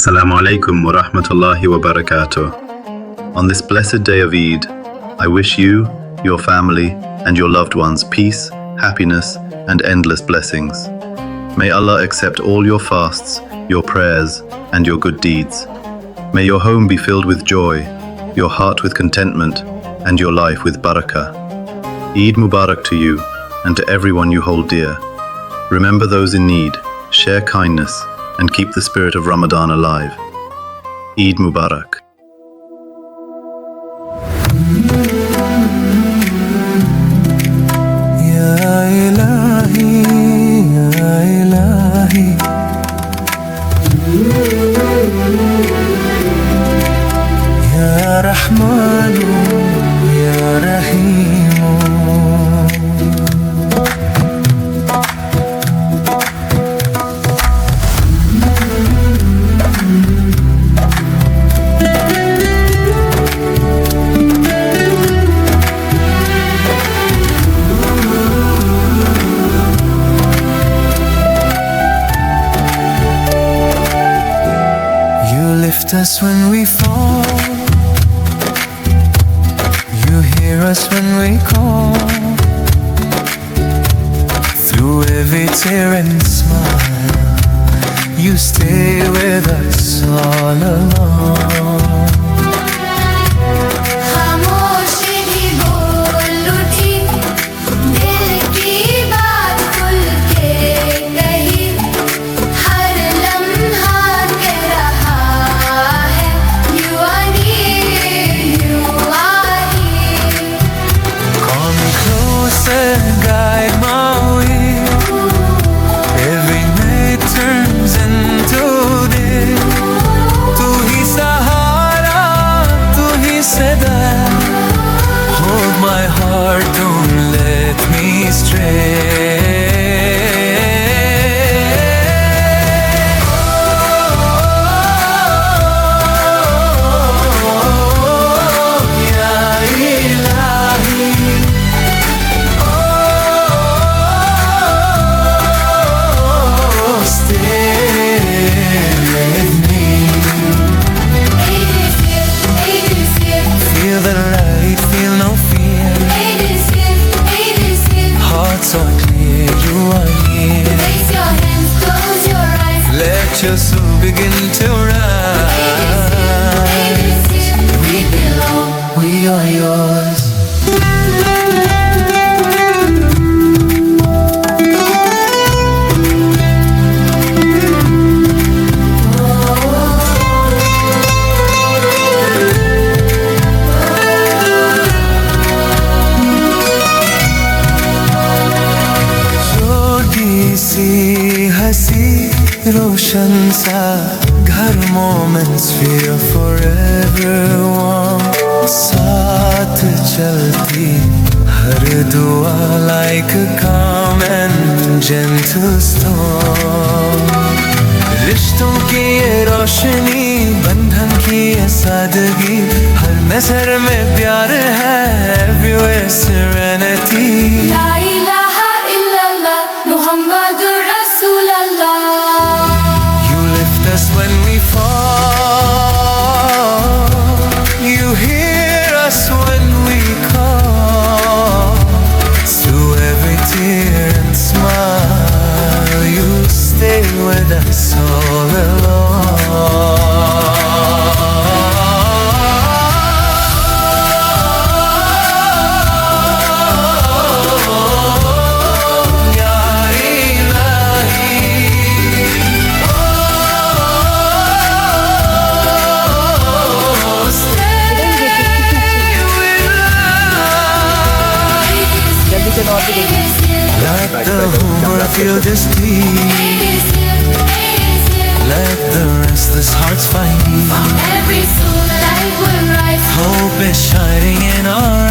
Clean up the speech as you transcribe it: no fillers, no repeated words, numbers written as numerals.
Assalamu alaikum wa rahmatullahi wa barakatuh. On this blessed day of Eid, I wish you, your family, and your loved ones peace, happiness, and endless blessings. May Allah accept all your fasts, your prayers, and your good deeds. May your home be filled with joy, your heart with contentment, and your life with barakah. Eid Mubarak to you and to everyone you hold dear. Remember those in need, share kindness, and keep the spirit of Ramadan alive. Eid Mubarak. Ya Ilahi, Ya Ilahi, Ya Rahmanu, Ya Rahimu. Lift us when we fall, you hear us when we call. Through every tear and smile, you stay with us all along. Guide my way. Every night turns into day. Tu hi sahara, tu hi sada. Hold my heart, don't let me stray. Your soul begin to rise. We belong, we are yours. छोटी सी हंसी रोशन सा घर moments feel forever warm. साथ चलती हर दुआ like a calm and gentle storm. रिश्तों की ये रोशनी, बंधन की ये सादगी, हर नजर में प्यार है, everywhere serenity. La ilaha illallah, Muhammadur Rasulullah. When we fall, you hear us when we call. Through every tear and smile, you stay with us all along. Let the whole world feel this peace. Let the restless hearts find peace. Every soul light will rise. Hope is shining in our